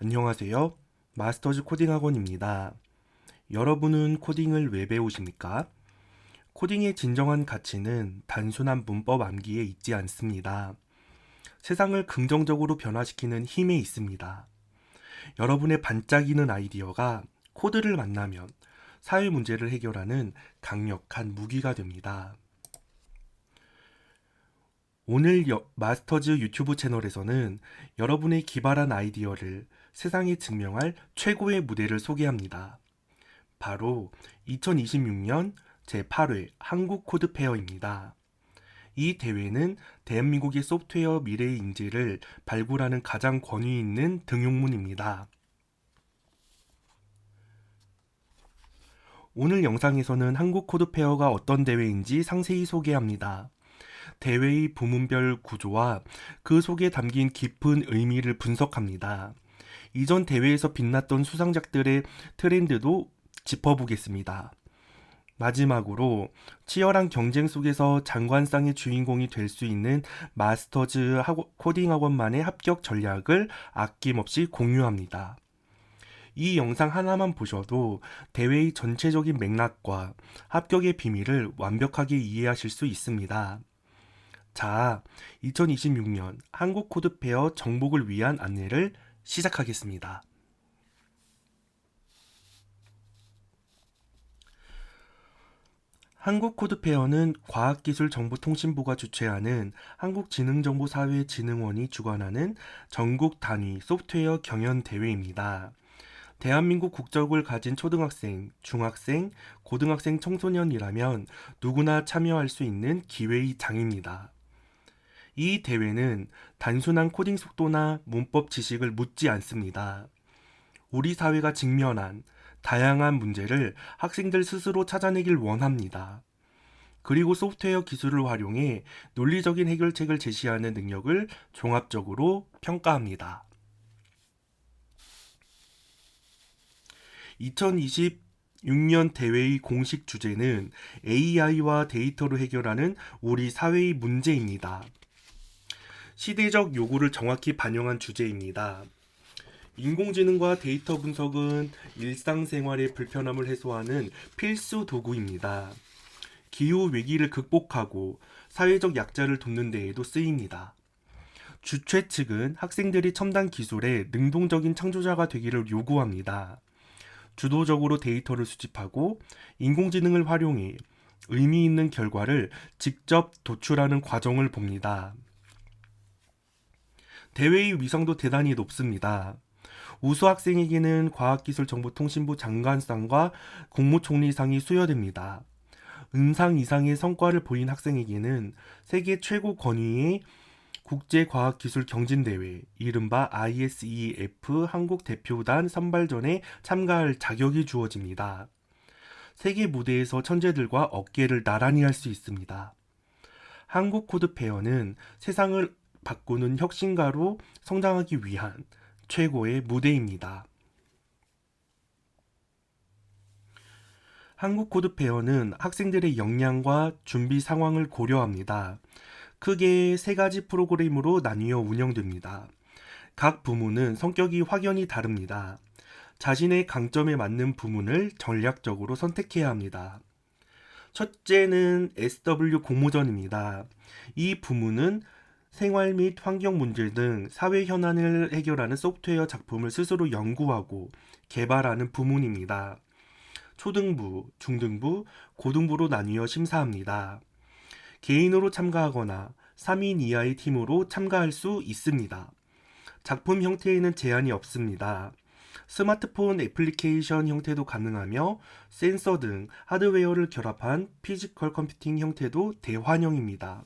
안녕하세요. 마스터즈 코딩 학원입니다. 여러분은 코딩을 왜 배우십니까? 코딩의 진정한 가치는 단순한 문법 암기에 있지 않습니다. 세상을 긍정적으로 변화시키는 힘에 있습니다. 여러분의 반짝이는 아이디어가 코드를 만나면 사회 문제를 해결하는 강력한 무기가 됩니다. 오늘 마스터즈 유튜브 채널에서는 여러분의 기발한 아이디어를 세상에 증명할 최고의 무대를 소개합니다. 바로 2026년 제8회 한국 코드 페어입니다. 이 대회는 대한민국의 소프트웨어 미래의 인재를 발굴하는 가장 권위 있는 등용문입니다. 오늘 영상에서는 한국 코드 페어가 어떤 대회인지 상세히 소개합니다. 대회의 부문별 구조와 그 속에 담긴 깊은 의미를 분석합니다. 이전 대회에서 빛났던 수상작들의 트렌드도 짚어보겠습니다. 마지막으로 치열한 경쟁 속에서 장관상의 주인공이 될 수 있는 마스터즈 코딩 학원만의 합격 전략을 아낌없이 공유합니다. 이 영상 하나만 보셔도 대회의 전체적인 맥락과 합격의 비밀을 완벽하게 이해하실 수 있습니다. 자, 2026년 한국 코드 페어 정복을 위한 안내를 시작하겠습니다. 한국코드페어는 과학기술정보통신부가 주최하는 한국지능정보사회진흥원이 주관하는 전국 단위 소프트웨어 경연대회입니다. 대한민국 국적을 가진 초등학생, 중학생, 고등학생 청소년이라면 누구나 참여할 수 있는 기회의 장입니다. 이 대회는 단순한 코딩 속도나 문법 지식을 묻지 않습니다. 우리 사회가 직면한 다양한 문제를 학생들 스스로 찾아내길 원합니다. 그리고 소프트웨어 기술을 활용해 논리적인 해결책을 제시하는 능력을 종합적으로 평가합니다. 2026년 대회의 공식 주제는 AI와 데이터로 해결하는 우리 사회의 문제입니다. 시대적 요구를 정확히 반영한 주제입니다. 인공지능과 데이터 분석은 일상생활의 불편함을 해소하는 필수 도구입니다. 기후 위기를 극복하고 사회적 약자를 돕는 데에도 쓰입니다. 주최 측은 학생들이 첨단 기술의 능동적인 창조자가 되기를 요구합니다. 주도적으로 데이터를 수집하고 인공지능을 활용해 의미 있는 결과를 직접 도출하는 과정을 봅니다. 대회의 위상도 대단히 높습니다. 우수 학생에게는 과학기술정보통신부 장관상과 국무총리상이 수여됩니다. 은상 이상의 성과를 보인 학생에게는 세계 최고 권위의 국제과학기술경진대회, 이른바 ISEF 한국대표단 선발전에 참가할 자격이 주어집니다. 세계 무대에서 천재들과 어깨를 나란히 할 수 있습니다. 한국 코드 페어는 세상을 바꾸는 혁신가로 성장하기 위한 최고의 무대입니다. 한국 코드 페어는 학생들의 역량과 준비 상황을 고려합니다. 크게 세 가지 프로그램으로 나뉘어 운영됩니다. 각 부문은 성격이 확연히 다릅니다. 자신의 강점에 맞는 부문을 전략적으로 선택해야 합니다. 첫째는 SW 공모전입니다. 이 부문은 생활 및 환경 문제 등 사회 현안을 해결하는 소프트웨어 작품을 스스로 연구하고 개발하는 부문입니다. 초등부, 중등부, 고등부로 나뉘어 심사합니다. 개인으로 참가하거나 3인 이하의 팀으로 참가할 수 있습니다. 작품 형태에는 제한이 없습니다. 스마트폰 애플리케이션 형태도 가능하며 센서 등 하드웨어를 결합한 피지컬 컴퓨팅 형태도 대환영입니다.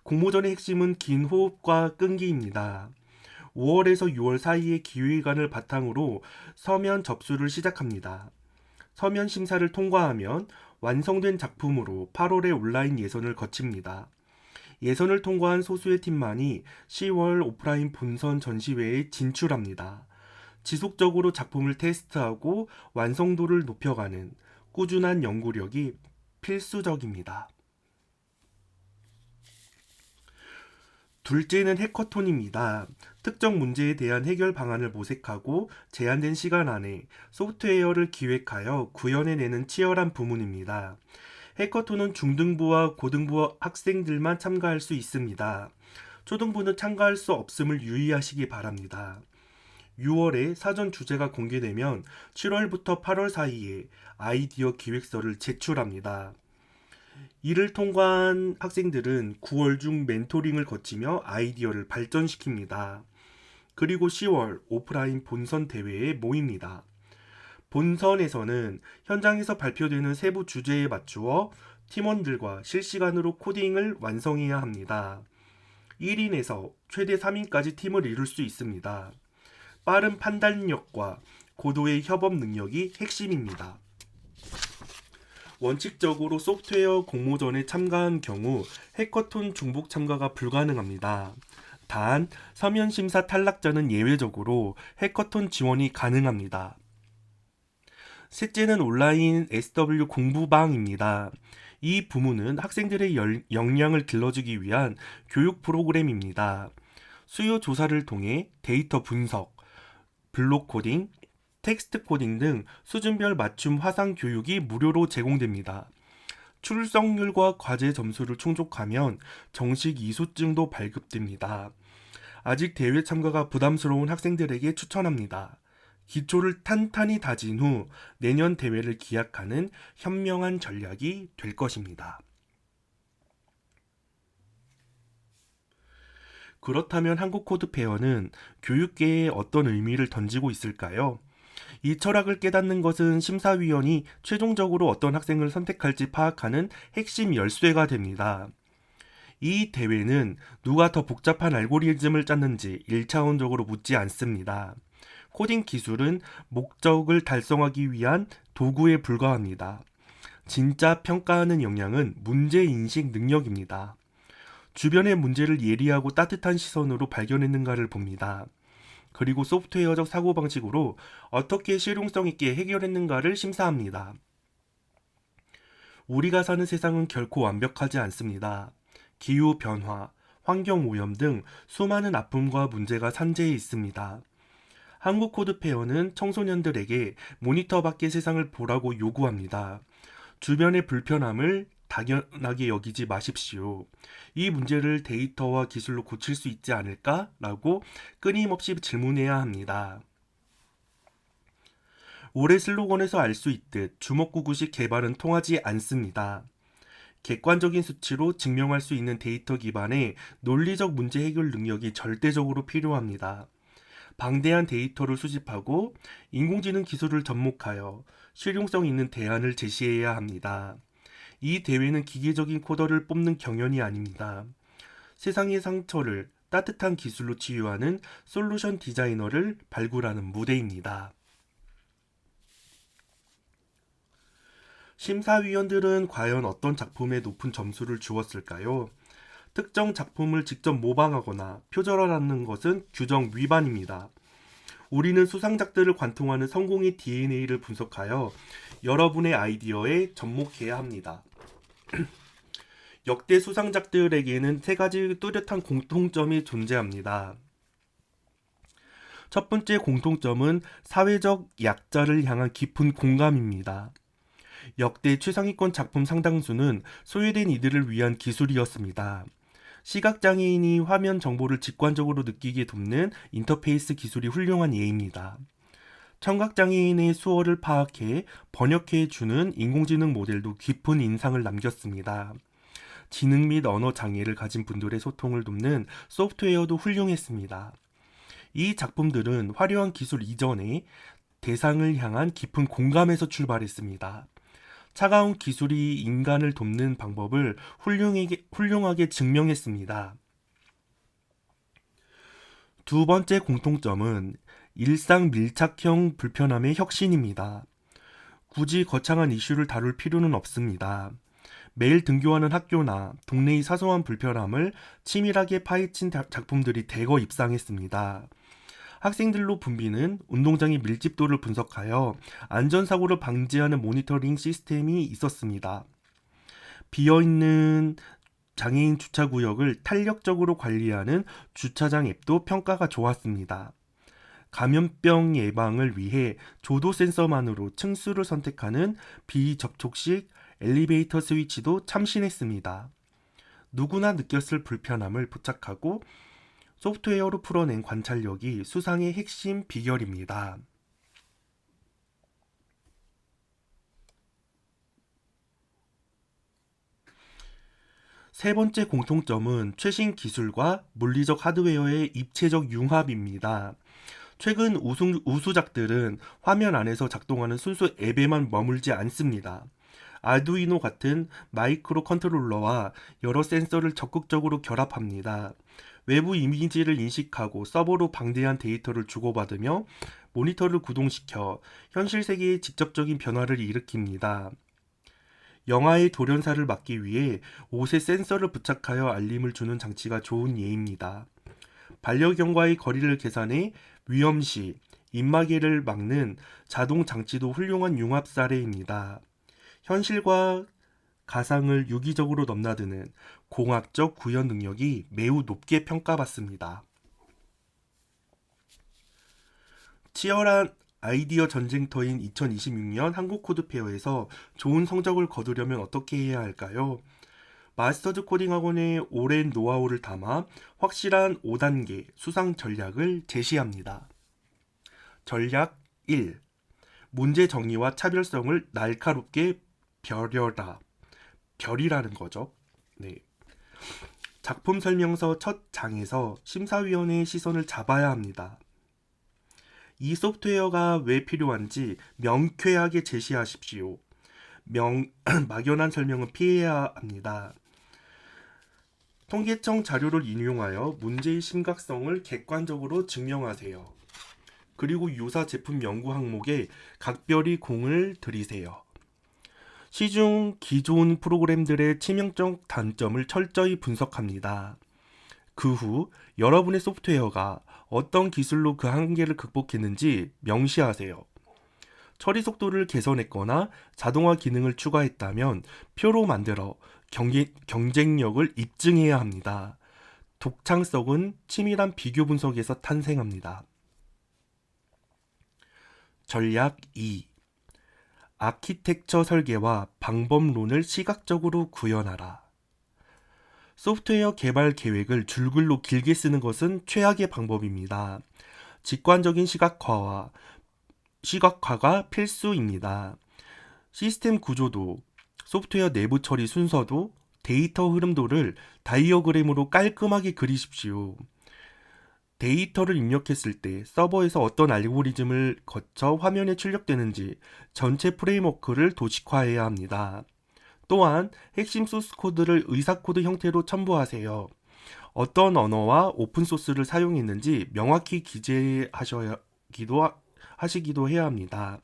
공모전의 핵심은 긴 호흡과 끈기입니다. 5월에서 6월 사이의 기획안을 바탕으로 서면 접수를 시작합니다. 서면 심사를 통과하면 완성된 작품으로 8월에 온라인 예선을 거칩니다. 예선을 통과한 소수의 팀만이 10월 오프라인 본선 전시회에 진출합니다. 지속적으로 작품을 테스트하고 완성도를 높여가는 꾸준한 연구력이 필수적입니다. 둘째는 해커톤입니다. 특정 문제에 대한 해결 방안을 모색하고 제한된 시간 안에 소프트웨어를 기획하여 구현해내는 치열한 부문입니다. 해커톤은 중등부와 고등부 학생들만 참가할 수 있습니다. 초등부는 참가할 수 없음을 유의하시기 바랍니다. 6월에 사전 주제가 공개되면 7월부터 8월 사이에 아이디어 기획서를 제출합니다. 이를 통과한 학생들은 9월 중 멘토링을 거치며 아이디어를 발전시킵니다. 그리고 10월 오프라인 본선 대회에 모입니다. 본선에서는 현장에서 발표되는 세부 주제에 맞추어 팀원들과 실시간으로 코딩을 완성해야 합니다. 1인에서 최대 3인까지 팀을 이룰 수 있습니다. 빠른 판단력과 고도의 협업 능력이 핵심입니다. 원칙적으로 소프트웨어 공모전에 참가한 경우 해커톤 중복 참가가 불가능합니다. 단, 서면 심사 탈락자는 예외적으로 해커톤 지원이 가능합니다. 셋째는 온라인 SW 공부방입니다. 이 부문은 학생들의 역량을 길러주기 위한 교육 프로그램입니다. 수요 조사를 통해 데이터 분석, 블록 코딩, 텍스트 코딩 등 수준별 맞춤 화상 교육이 무료로 제공됩니다. 출석률과 과제 점수를 충족하면 정식 이수증도 발급됩니다. 아직 대회 참가가 부담스러운 학생들에게 추천합니다. 기초를 탄탄히 다진 후 내년 대회를 기약하는 현명한 전략이 될 것입니다. 그렇다면 한국코드페어는 교육계에 어떤 의미를 던지고 있을까요? 이 철학을 깨닫는 것은 심사위원이 최종적으로 어떤 학생을 선택할지 파악하는 핵심 열쇠가 됩니다. 이 대회는 누가 더 복잡한 알고리즘을 짰는지 1차원적으로 묻지 않습니다. 코딩 기술은 목적을 달성하기 위한 도구에 불과합니다. 진짜 평가하는 역량은 문제인식 능력입니다. 주변의 문제를 예리하고 따뜻한 시선으로 발견했는가를 봅니다. 그리고 소프트웨어적 사고방식으로 어떻게 실용성 있게 해결했는가를 심사합니다. 우리가 사는 세상은 결코 완벽하지 않습니다. 기후변화, 환경오염 등 수많은 아픔과 문제가 산재해 있습니다. 한국코드페어는 청소년들에게 모니터 밖의 세상을 보라고 요구합니다. 주변의 불편함을 당연하게 여기지 마십시오. 이 문제를 데이터와 기술로 고칠 수 있지 않을까? 라고 끊임없이 질문해야 합니다. 올해 슬로건에서 알 수 있듯 주먹구구식 개발은 통하지 않습니다. 객관적인 수치로 증명할 수 있는 데이터 기반의 논리적 문제 해결 능력이 절대적으로 필요합니다. 방대한 데이터를 수집하고 인공지능 기술을 접목하여 실용성 있는 대안을 제시해야 합니다. 이 대회는 기계적인 코더를 뽑는 경연이 아닙니다. 세상의 상처를 따뜻한 기술로 치유하는 솔루션 디자이너를 발굴하는 무대입니다. 심사위원들은 과연 어떤 작품에 높은 점수를 주었을까요? 특정 작품을 직접 모방하거나 표절하는 것은 규정 위반입니다. 우리는 수상작들을 관통하는 성공의 DNA를 분석하여 여러분의 아이디어에 접목해야 합니다. 역대 수상작들에게는 세 가지 뚜렷한 공통점이 존재합니다. 첫 번째 공통점은 사회적 약자를 향한 깊은 공감입니다. 역대 최상위권 작품 상당수는 소외된 이들을 위한 기술이었습니다. 시각장애인이 화면 정보를 직관적으로 느끼게 돕는 인터페이스 기술이 훌륭한 예입니다. 청각장애인의 수어를 파악해 번역해주는 인공지능 모델도 깊은 인상을 남겼습니다. 지능 및 언어 장애를 가진 분들의 소통을 돕는 소프트웨어도 훌륭했습니다. 이 작품들은 화려한 기술 이전에 대상을 향한 깊은 공감에서 출발했습니다. 차가운 기술이 인간을 돕는 방법을 훌륭하게 증명했습니다. 두 번째 공통점은 일상 밀착형 불편함의 혁신입니다. 굳이 거창한 이슈를 다룰 필요는 없습니다. 매일 등교하는 학교나 동네의 사소한 불편함을 치밀하게 파헤친 작품들이 대거 입상했습니다. 학생들로 붐비는 운동장의 밀집도를 분석하여 안전사고를 방지하는 모니터링 시스템이 있었습니다. 비어있는 장애인 주차구역을 탄력적으로 관리하는 주차장 앱도 평가가 좋았습니다. 감염병 예방을 위해 조도 센서만으로 층수를 선택하는 비접촉식 엘리베이터 스위치도 참신했습니다. 누구나 느꼈을 불편함을 포착하고 소프트웨어로 풀어낸 관찰력이 수상의 핵심 비결입니다. 세 번째 공통점은 최신 기술과 물리적 하드웨어의 입체적 융합입니다. 최근 우수작들은 화면 안에서 작동하는 순수 앱에만 머물지 않습니다. 아두이노 같은 마이크로 컨트롤러와 여러 센서를 적극적으로 결합합니다. 외부 이미지를 인식하고 서버로 방대한 데이터를 주고받으며 모니터를 구동시켜 현실 세계에 직접적인 변화를 일으킵니다. 영화의 돌연사를 막기 위해 옷에 센서를 부착하여 알림을 주는 장치가 좋은 예입니다. 반려견과의 거리를 계산해 위험시, 입마개를 막는 자동 장치도 훌륭한 융합 사례입니다. 현실과 가상을 유기적으로 넘나드는 공학적 구현 능력이 매우 높게 평가받습니다. 치열한 아이디어 전쟁터인 2026년 한국코드페어에서 좋은 성적을 거두려면 어떻게 해야 할까요? 마스터즈 코딩 학원의 오랜 노하우를 담아 확실한 5단계 수상 전략을 제시합니다. 전략 1. 문제 정의와 차별성을 날카롭게 벼려라. 별이라는 거죠. 네. 작품 설명서 첫 장에서 심사위원의 시선을 잡아야 합니다. 이 소프트웨어가 왜 필요한지 명쾌하게 제시하십시오. 막연한 설명은 피해야 합니다. 통계청 자료를 인용하여 문제의 심각성을 객관적으로 증명하세요. 그리고 유사 제품 연구 항목에 각별히 공을 들이세요. 시중 기존 프로그램들의 치명적 단점을 철저히 분석합니다. 그 후 여러분의 소프트웨어가 어떤 기술로 그 한계를 극복했는지 명시하세요. 처리 속도를 개선했거나 자동화 기능을 추가했다면 표로 만들어 경쟁력을 입증해야 합니다. 독창성은 치밀한 비교 분석에서 탄생합니다. 전략 2. 아키텍처 설계와 방법론을 시각적으로 구현하라. 소프트웨어 개발 계획을 줄글로 길게 쓰는 것은 최악의 방법입니다. 직관적인 시각화가 필수입니다. 시스템 구조도, 소프트웨어 내부 처리 순서도, 데이터 흐름도를 다이어그램으로 깔끔하게 그리십시오. 데이터를 입력했을 때 서버에서 어떤 알고리즘을 거쳐 화면에 출력되는지 전체 프레임워크를 도식화해야 합니다. 또한 핵심 소스 코드를 의사코드 형태로 첨부하세요. 어떤 언어와 오픈소스를 사용했는지 명확히 하시기도 해야 합니다.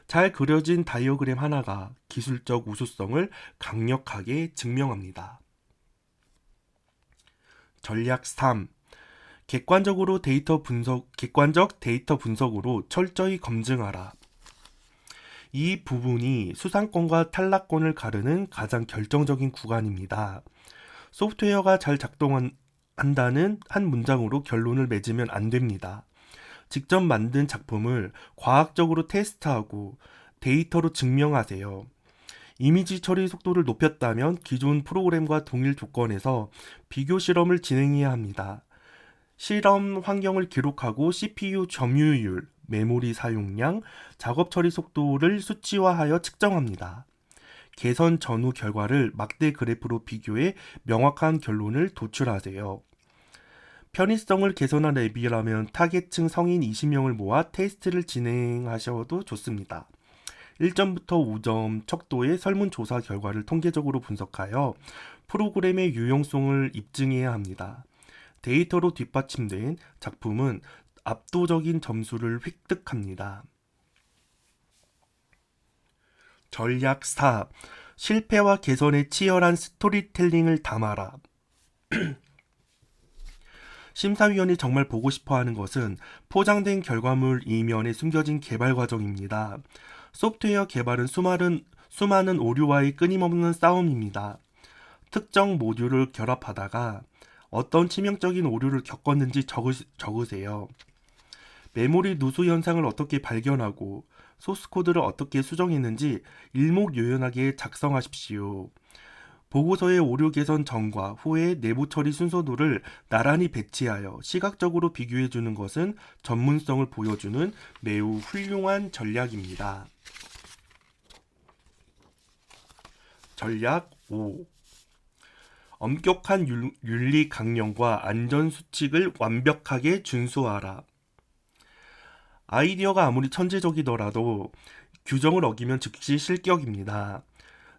잘 그려진 다이어그램 하나가 기술적 우수성을 강력하게 증명합니다. 전략 3. 객관적 데이터 분석으로 철저히 검증하라. 이 부분이 수상권과 탈락권을 가르는 가장 결정적인 구간입니다. 소프트웨어가 잘 작동한다는 한 문장으로 결론을 맺으면 안 됩니다. 직접 만든 작품을 과학적으로 테스트하고 데이터로 증명하세요. 이미지 처리 속도를 높였다면 기존 프로그램과 동일 조건에서 비교 실험을 진행해야 합니다. 실험 환경을 기록하고 CPU 점유율, 메모리 사용량, 작업 처리 속도를 수치화하여 측정합니다. 개선 전후 결과를 막대 그래프로 비교해 명확한 결론을 도출하세요. 편의성을 개선한 앱이라면 타겟층 성인 20명을 모아 테스트를 진행하셔도 좋습니다. 1점부터 5점 척도의 설문조사 결과를 통계적으로 분석하여 프로그램의 유용성을 입증해야 합니다. 데이터로 뒷받침된 작품은 압도적인 점수를 획득합니다. 전략 4. 실패와 개선에 치열한 스토리텔링을 담아라. 심사위원이 정말 보고 싶어하는 것은 포장된 결과물 이면에 숨겨진 개발 과정입니다. 소프트웨어 개발은 수많은 오류와의 끊임없는 싸움입니다. 특정 모듈을 결합하다가 어떤 치명적인 오류를 겪었는지 적으세요. 메모리 누수 현상을 어떻게 발견하고 소스 코드를 어떻게 수정했는지 일목요연하게 작성하십시오. 보고서의 오류 개선 전과 후의 내부 처리 순서도를 나란히 배치하여 시각적으로 비교해 주는 것은 전문성을 보여주는 매우 훌륭한 전략입니다. 전략 5. 엄격한 윤리 강령과 안전 수칙을 완벽하게 준수하라. 아이디어가 아무리 천재적이더라도 규정을 어기면 즉시 실격입니다.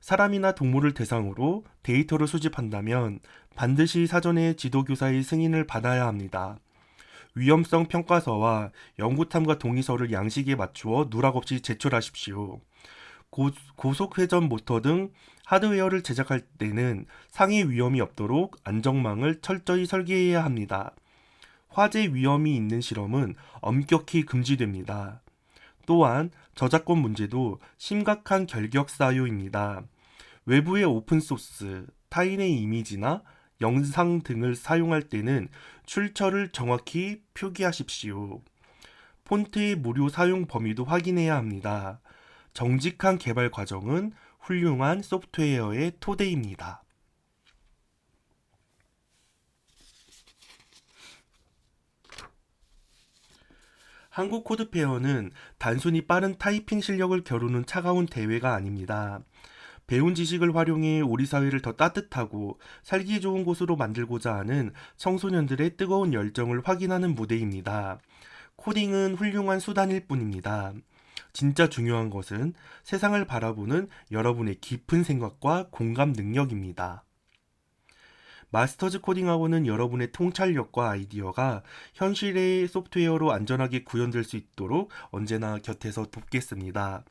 사람이나 동물을 대상으로 데이터를 수집한다면 반드시 사전에 지도교사의 승인을 받아야 합니다. 위험성 평가서와 연구탐과 동의서를 양식에 맞추어 누락 없이 제출하십시오. 고속 회전 모터 등 하드웨어를 제작할 때는 상해 위험이 없도록 안전망을 철저히 설계해야 합니다. 화재 위험이 있는 실험은 엄격히 금지됩니다. 또한 저작권 문제도 심각한 결격 사유입니다. 외부의 오픈소스, 타인의 이미지나 영상 등을 사용할 때는 출처를 정확히 표기하십시오. 폰트의 무료 사용 범위도 확인해야 합니다. 정직한 개발 과정은 훌륭한 소프트웨어의 토대입니다. 한국 코드페어는 단순히 빠른 타이핑 실력을 겨루는 차가운 대회가 아닙니다. 배운 지식을 활용해 우리 사회를 더 따뜻하고 살기 좋은 곳으로 만들고자 하는 청소년들의 뜨거운 열정을 확인하는 무대입니다. 코딩은 훌륭한 수단일 뿐입니다. 진짜 중요한 것은 세상을 바라보는 여러분의 깊은 생각과 공감 능력입니다. 마스터즈 코딩 학원은 여러분의 통찰력과 아이디어가 현실의 소프트웨어로 안전하게 구현될 수 있도록 언제나 곁에서 돕겠습니다.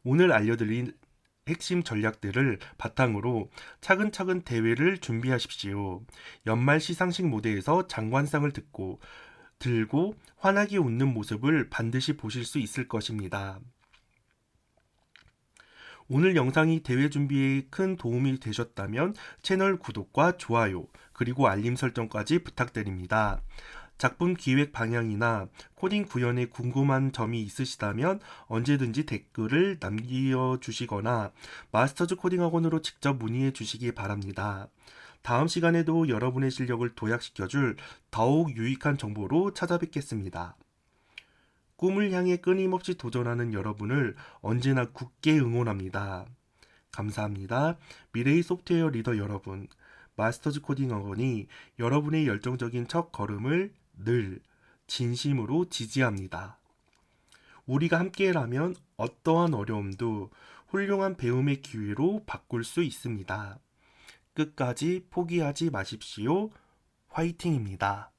오늘 알려드린 핵심 전략들을 바탕으로 차근차근 대회를 준비하십시오. 연말 시상식 무대에서 장관상을 들고 환하게 웃는 모습을 반드시 보실 수 있을 것입니다. 오늘 영상이 대회 준비에 큰 도움이 되셨다면 채널 구독과 좋아요, 그리고 알림 설정까지 부탁드립니다. 작품 기획 방향이나 코딩 구현에 궁금한 점이 있으시다면 언제든지 댓글을 남겨주시거나 마스터즈 코딩 학원으로 직접 문의해 주시기 바랍니다. 다음 시간에도 여러분의 실력을 도약시켜줄 더욱 유익한 정보로 찾아뵙겠습니다. 꿈을 향해 끊임없이 도전하는 여러분을 언제나 굳게 응원합니다. 감사합니다. 미래의 소프트웨어 리더 여러분, 마스터즈 코딩 학원이 여러분의 열정적인 첫 걸음을 늘 진심으로 지지합니다. 우리가 함께라면 어떠한 어려움도 훌륭한 배움의 기회로 바꿀 수 있습니다. 끝까지 포기하지 마십시오. 화이팅입니다.